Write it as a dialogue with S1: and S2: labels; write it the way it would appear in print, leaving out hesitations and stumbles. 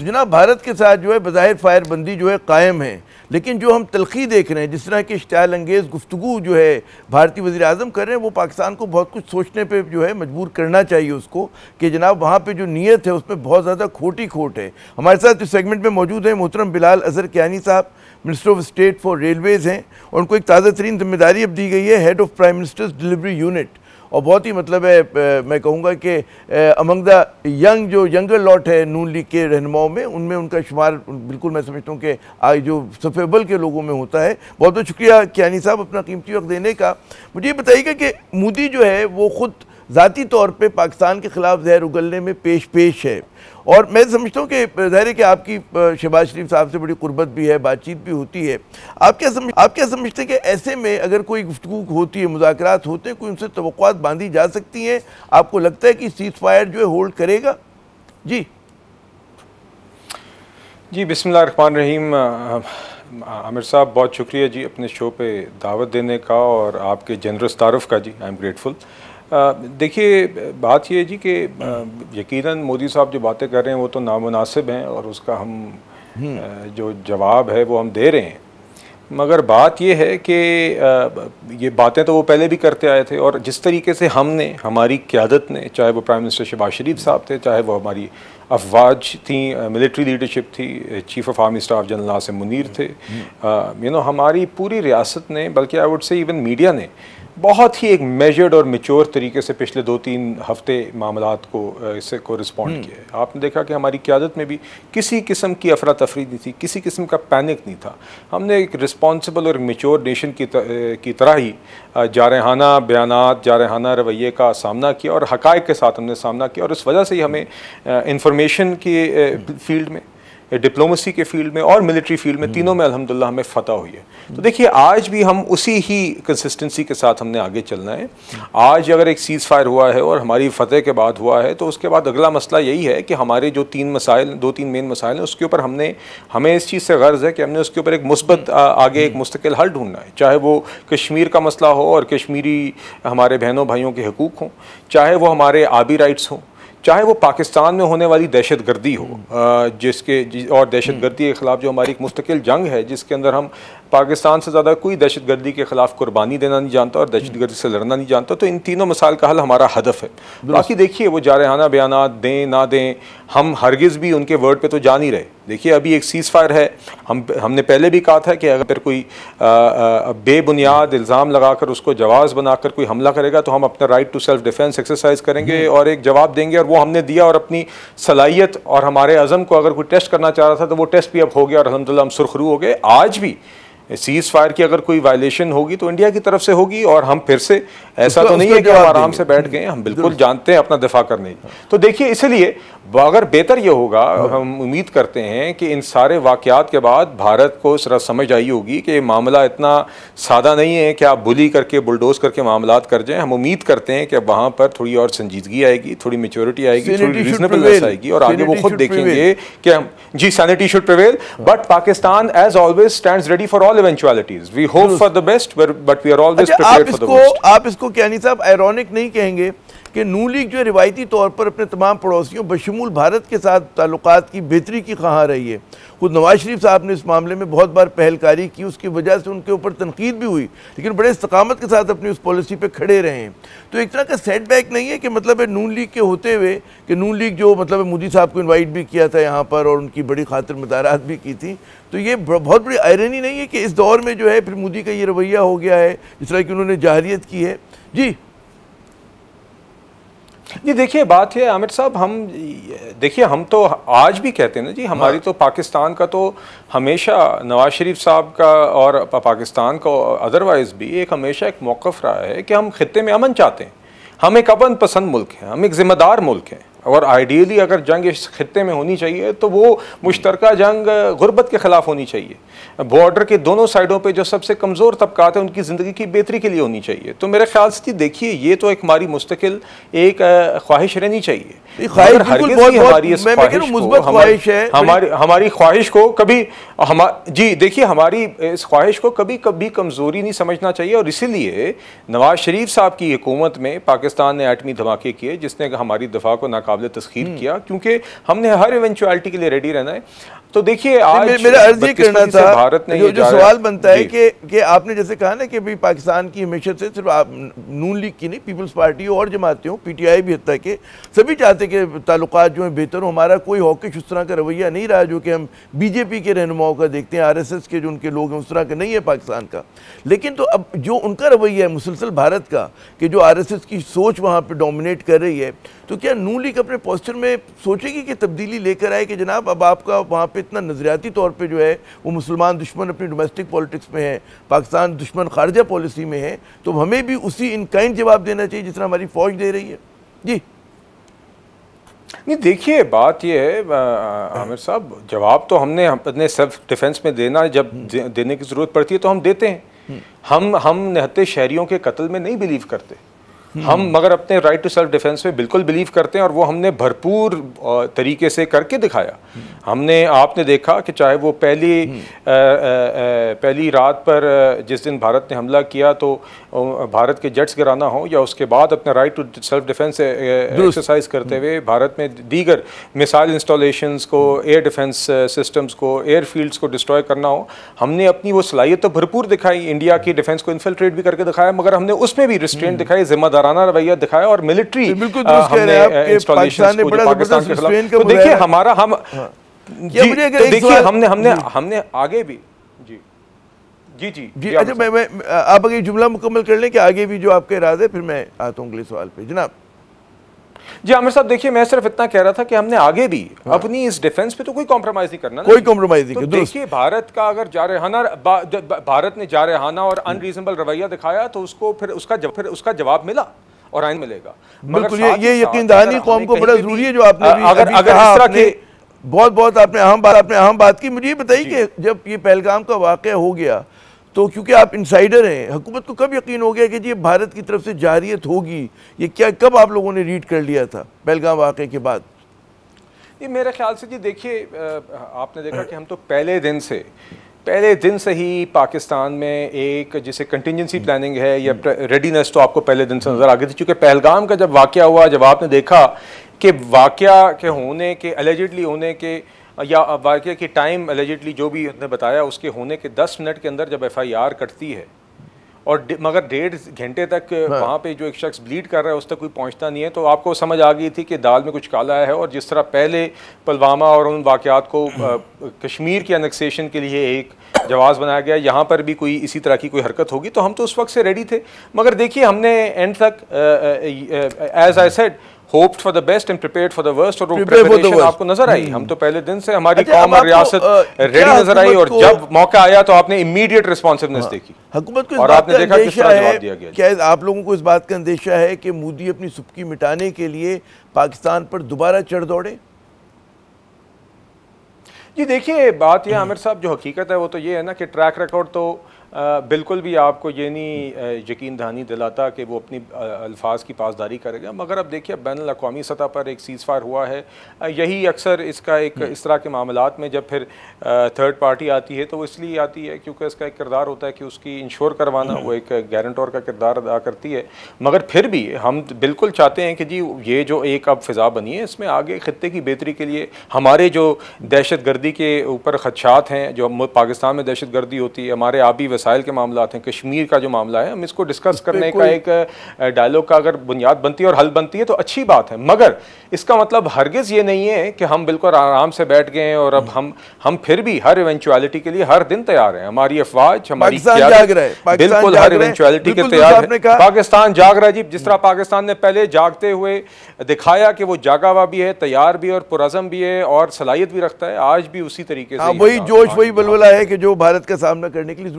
S1: तो जनाब भारत के साथ जो है बज़ाहिर फायरबंदी जो है कायम है, लेकिन जो हम तलखी देख रहे हैं, जिस तरह की इश्तियाल अंगेज़ गुफ्तगू जो है भारतीय वज़ीर आज़म कर रहे हैं, वो पाकिस्तान को बहुत कुछ सोचने पे जो है मजबूर करना चाहिए उसको कि जनाब वहाँ पे जो नीयत है उसमें बहुत ज़्यादा खोट है। हमारे साथ इस सेगमेंट में मौजूद हैं मोहतरम बिलाल अज़हर कियानी साहब, minister of state for Railways हैं, और उनको एक ताज़ा तरीन जिम्मेदारी अब दी गई है, head of prime ministers delivery unit. और बहुत ही मतलब है मैं कहूँगा कि अमंग द यंग जो यंगर लॉट है नून लीग के रहनुमाओं में, उनमें उनका शुमार बिल्कुल मैं समझता हूँ कि आज जो सफ़ेबल के लोगों में होता है। बहुत बहुत शुक्रिया कियानी साहब अपना कीमती वक्त देने का। मुझे ये बताइएगा कि मोदी जो है वो ख़ुद ज़ाती तौर पे पाकिस्तान के ख़िलाफ़ जहर उगलने में पेश है, और मैं समझता हूँ कि ज़ाहिर है कि आपकी शहबाज शरीफ साहब से बड़ी कुर्बत भी है, बातचीत भी होती है। आप क्या समझते हैं कि ऐसे में अगर कोई गुफ्तगू होती है, मुज़ाकरात होते हैं, कोई उनसे तवक्कुआत बांधी जा सकती हैं? आपको लगता है कि सीज़ फायर जो है होल्ड करेगा? जी
S2: बिस्मिल्लाहिर्रहमानिर्रहीम। आमिर साहब बहुत शुक्रिया जी अपने शो पे दावत देने का और आपके जनरस तारुफ का जी, आई एम ग्रेटफुल। देखिए बात ये जी कि यकीनन मोदी साहब जो बातें कर रहे हैं वो तो नामुनासिब हैं और उसका हम जो जवाब है वो हम दे रहे हैं, मगर बात ये है कि ये बातें तो वो पहले भी करते आए थे, और जिस तरीके से हमने, हमारी क़यादत ने, चाहे वो प्राइम मिनिस्टर शहबाज शरीफ साहब थे, चाहे वो हमारी अफवाज थी, मिलिट्री लीडरशिप थी, chief of army staff general Asim Munir थे, हमारी पूरी रियासत ने, बल्कि I would say even media ने बहुत ही एक मेजर्ड और मेच्योर तरीके से पिछले 2-3 हफ्ते मामलात को इससे को रिस्पॉन्ड किया है। आपने देखा कि हमारी क़यादत में भी किसी किस्म की अफरा तफरी नहीं थी, किसी किस्म का पैनिक नहीं था। हमने एक रिस्पॉन्सिबल और मेच्योर नेशन की तरह ही जारहाना बयानात, जारहाना रवैये का सामना किया और हक़ाइक़ के साथ हमने सामना किया, और इस वजह से ही हमें इंफॉर्मेशन की फील्ड में, डिप्लोमेसी के फील्ड में और मिलिट्री फील्ड में, तीनों में अल्हम्दुलिल्लाह हमें फ़तह हुई है। तो देखिए आज भी हम उसी ही कंसिस्टेंसी के साथ हमने आगे चलना है। आज अगर एक सीज़ फायर हुआ है और हमारी फ़तह के बाद हुआ है, तो उसके बाद अगला मसला यही है कि हमारे जो 2-3 मेन मसाइल हैं उसके ऊपर हमें इस चीज़ से गर्ज़ है कि हमने उसके ऊपर एक मुस्बत आगे एक मुस्तकिल हल ढूंढना है। चाहे वो कश्मीर का मसला हो और कश्मीरी हमारे बहनों भाइयों के हकूक़ हों, चाहे वो हमारे आबी राइट्स हों, चाहे वो पाकिस्तान में होने वाली दहशतगर्दी हो, और दहशतगर्दी के ख़िलाफ़ जो हमारी एक मुस्तकिल जंग है, जिसके अंदर हम पाकिस्तान से ज़्यादा कोई दहशतगर्दी के ख़िलाफ़ कुर्बानी देना नहीं जानता और दहशतगर्दी से लड़ना नहीं जानता। तो इन तीनों मसाइल का हल हमारा हदफ है। बाकी देखिए वो जारहाना बयानात दें ना दें, हम हरगिज़ भी उनके वर्ड पे तो जा नहीं रहे। देखिए अभी एक सीज़ फायर है, हमने पहले भी कहा था कि अगर कोई बेबुनियाद इल्ज़ाम लगाकर उसको जवाज़ बनाकर कोई हमला करेगा तो हम अपना right to self defence exercise करेंगे और एक जवाब देंगे, और वो हमने दिया। और अपनी सलाहियत और हमारे अज़म को अगर कोई टेस्ट करना चाह रहा था तो वो टेस्ट भी अब हो गया और अल्हम्दुलिल्लाह हम सुरखरू हो गए। आज भी सीज़ फायर की अगर कोई वायलेशन होगी तो इंडिया की तरफ से होगी, और हम फिर से ऐसा तो नहीं है कि हम आराम से बैठ गए, हम बिल्कुल जानते हैं अपना दिफा करने। तो देखिए इसलिए अगर बेहतर ये होगा, हम उम्मीद करते हैं कि इन सारे वाक़यात के बाद भारत को जरा समझ आई होगी कि मामला इतना सादा नहीं है कि आप बुली करके बुलडोज करके मामलात कर जाएं। हम उम्मीद करते हैं कि वहाँ पर थोड़ी और संजीदगी आएगी, थोड़ी मेच्योरिटी आएगी, थोड़ी रीजनेबलनेस आएगी, और आगे वो खुद देखेंगे कि हम जी sanity should prevail, but Pakistan as always stands ready for all eventualities. We hope for the best, but we are always prepared for the worst.
S1: आप इसको कियानी साहब आयरॉनिक नहीं कहेंगे कि नून लीग जो है रिवायती तौर पर अपने तमाम पड़ोसियों बशमूल भारत के साथ ताल्लुकात की बेहतरी की ख़्वाह रही है? खुद नवाज शरीफ साहब ने इस मामले में बहुत बार पहलकारी की, उसकी वजह से उनके ऊपर तनकीद भी हुई, लेकिन बड़े इस्तकामत के साथ अपनी उस पॉलिसी पे खड़े रहे हैं। तो एक तरह का सेटबैक नहीं है कि मतलब है नून लीग के होते हुए कि नून लीग जो मतलब मोदी साहब को इन्वाइट भी किया था यहाँ पर और उनकी बड़ी खातिर मदारात भी की थी, तो ये बहुत बड़ी आयरनी नहीं है कि इस दौर में जो है फिर मोदी का ये रवैया हो गया है जिस तरह की उन्होंने जाहिरियत की है?
S2: जी देखिए बात है आमिर साहब, हम तो आज भी कहते हैं ना जी, हमारी तो पाकिस्तान का तो हमेशा नवाज शरीफ साहब का और पाकिस्तान का अदरवाइज़ भी एक हमेशा एक मौक़िफ़ रहा है कि हम खित्ते में अमन चाहते हैं। हम एक अमन पसंद मुल्क हैं, हम एक ज़िम्मेदार मुल्क हैं, और आइडियली अगर जंग इस खित्ते में होनी चाहिए तो वो मुश्तरका जंग गुर्बत के ख़िलाफ़ होनी चाहिए। बॉर्डर के दोनों साइडों पे जो सबसे कमज़ोर तबकात हैं उनकी ज़िंदगी की बेहतरी के लिए होनी चाहिए। तो मेरे ख्याल से देखिए ये तो एक हमारी मुस्तकिल एक ख्वाहिश रहनी चाहिए। हमारी ख्वाहिश को कभी जी देखिए हमारी इस ख्वाहिश को कभी कभी कमज़ोरी नहीं समझना चाहिए, और इसीलिए नवाज शरीफ साहब की हुकूमत में पाकिस्तान ने एटमी धमाके किए जिसने हमारी दफा को नाकाम काबिल तस्खीर किया, क्योंकि हमने हर इवेंचुअलिटी के लिए रेडी रहना है। तो देखिए आज
S1: मेरा अर्ज ये करना था,
S2: भारत ने
S1: जो सवाल बनता है कि आपने जैसे कहा ना कि भाई पाकिस्तान की हमेशा से सिर्फ आप नून लीग की नहीं, पीपल्स पार्टी हो और जमातें हो, पीटीआई भी हत्या के सभी चाहते कि ताल्लुकात जो है बेहतर हो। हमारा कोई हॉकिश उस तरह का रवैया नहीं रहा जो कि हम बीजेपी के रहनुमाओं का देखते हैं, आरएसएस के जो उनके लोग हैं उस तरह का नहीं है पाकिस्तान का। लेकिन तो अब जो उनका रवैया है मुसलसल भारत का, कि जो आरएसएस की सोच वहाँ पर डोमिनेट कर रही है, तो क्या नून लीग अपने पोस्चर में सोचेगी कि तब्दीली लेकर आए कि जनाब अब आपका वहाँ पे इतना नज़रियाती तौर पे जो है वो मुसलमान दुश्मन अपनी डोमेस्टिक पॉलिटिक्स में है, पाकिस्तान दुश्मन खारजा पॉलिसी में है, तो हमें भी उसी इन काइंड जवाब देना चाहिए जिस तरह हमारी फ़ौज दे रही है। जी
S2: नहीं, देखिए बात यह है आमिर साहब, जवाब तो हमने अपने सेल्फ डिफेंस में देना, जब देने की ज़रूरत पड़ती है तो हम देते हैं। हम निहत्ते शहरियों के कत्ल में नहीं बिलीव करते, हम मगर अपने राइट टू सेल्फ डिफेंस में बिल्कुल बिलीव करते हैं, और वो हमने भरपूर तरीके से करके दिखाया। हमने, आपने देखा कि चाहे वो पहली रात पर जिस दिन भारत ने हमला किया तो भारत के जेट्स गिराना हो, या उसके बाद अपना right to self defence exercise करते हुए भारत में दीगर मिसाइल इंस्टॉलेशंस को, एयर डिफेंस सिस्टम्स को, एयरफील्ड्स को डिस्ट्रॉय करना हो, हमने अपनी वो सलाहियत तो भरपूर दिखाई, इंडिया की डिफेंस को इन्फिल्ट्रेट भी करके दिखाया, मगर हमने उसमें भी रिस्ट्रेंट दिखाई, जिम्मेदाराना रवैया दिखाया, और मिलिट्री हमने इंस्टॉलेशंस को पाकिस्तान के खिलाफ। तो देखिए हमारा हम देखिए हमने आगे भी जी
S1: अच्छा, मैं आप अगर जुमला मुकम्मल कर लें कि आगे भी जो आपके इरादे, फिर मैं आता हूँ अगले सवाल पे। जनाब
S2: जी आमिर साहब, देखिए मैं सिर्फ इतना कह रहा था कि हमने आगे भी अपनी इस डिफेंस पे तो कोई कॉम्प्रोमाइज नहीं करना,
S1: कोई कॉम्प्रोमाइज नहीं।
S2: तो देखिए भारत का अगर भारत ने जारहाना और अनरीजनेबल रवैया दिखाया तो उसको फिर उसका जवाब मिला और आइन मिलेगा।
S1: बिल्कुल, ये यकीन दहानी कौम को बड़ा जरूरी है जो आपने
S2: अगर इस तरह के
S1: बहुत आपने अहम बात की। मुझे ये बताइए कि जब ये पहलगाम का वाक़या हो गया तो क्योंकि आप इंसाइडर हैं, हुकूमत को कब यकीन हो गया कि जी भारत की तरफ से जारियत होगी? ये क्या, कब आप लोगों ने रीड कर लिया था पहलगाम वाक़े के बाद?
S2: ये मेरे ख्याल से जी देखिए, आपने देखा कि हम तो पहले दिन से ही पाकिस्तान में एक जिसे कंटिजेंसी प्लानिंग है या रेडीनेस, तो आपको पहले दिन से नज़र आ गई थी। चूँकि पहलगाम का जब वाक़या हुआ, जब आपने देखा कि वाक़या के होने के, एलिजिडली होने के, या वाक़या की टाइम एलिजिडली जो भी उन्होंने बताया उसके होने के 10 मिनट के अंदर जब FIR कटती है, और मगर 1.5 घंटे तक वहाँ पे जो एक शख्स ब्लीड कर रहा है उस तक कोई पहुँचता नहीं है, तो आपको समझ आ गई थी कि दाल में कुछ काला है। और जिस तरह पहले पुलवामा और उन वाक़यात को कश्मीर के अनेक्सेशन के लिए एक जवाब बनाया गया, यहाँ पर भी कोई इसी तरह की कोई हरकत होगी, तो हम तो उस वक्त से रेडी थे। मगर देखिए हमने एंड तक, as I said, hoped for the best and prepared for the worst, और वो प्रिपरेशन आपको नजर आई। हम तो पहले दिन से हमारी कौम और रियासत रेडी नजर आई, और जब मौका आया तो आपने इमीडिएट रिस्पॉन्सिवनेस देखी
S1: हुकूमत को,
S2: और आपने देखा किस तरह जवाब दिया गया।
S1: क्या आप लोगों को इस बात का अंदेशा है कि मोदी अपनी सुबकी मिटाने के लिए पाकिस्तान पर दोबारा चढ़ दौड़े?
S2: जी देखिए बात यह आमिर साहब, जो हकीकत है वो तो ये है ना कि ट्रैक रिकॉर्ड तो बिल्कुल भी आपको ये नहीं यकीन दहानी दिलाता कि वो अपनी अल्फाज की पासदारी करेगा। मगर अब देखिए बैनुल-अक़वामी सतह पर एक सीज़ फायर हुआ है, यही अक्सर इसका एक इस तरह के मामलात में जब फिर थर्ड पार्टी आती है तो वो इसलिए आती है क्योंकि इसका एक किरदार होता है कि उसकी इंश्योर करवाना, वो एक गारंटर का किरदार अदा करती है। मगर फिर भी हम बिल्कुल चाहते हैं कि जी ये जो एक अब फ़िज़ा बनी है इसमें आगे ख़ित्ते की बेहतरी के लिए हमारे जो दहशत गर्दी के ऊपर ख़दशात हैं, जो पाकिस्तान में दहशत गर्दी होती है, हमारे आबी वसाइल के मामलात हैं, कश्मीर का जो मामला है, हम इसको डिस्कस करने का एक डायलॉग का अगर बुनियाद बनती है और हल बनती है तो अच्छी बात है। मगर इसका मतलब हरगिज़ ये नहीं है कि हम बिल्कुल आराम से बैठ गए और अब हम फिर भी हर इवेंचुअलिटी के लिए हर दिन तैयार हैं। हमारी अफवाज, हमारी बिल्कुल हर इवेंचुअलिटी के तैयार है। पाकिस्तान जाग रहा है जी, जिस तरह पाकिस्तान ने पहले जागते हुए दिखाया कि वो जागा हुआ भी है, तैयार भी है और पुरअज़म भी है और सलाहियत भी रखता है, आज भी उसी तरीके से
S1: वही जोश, वही बलबला है कि जो भारत का सामना करने के लिए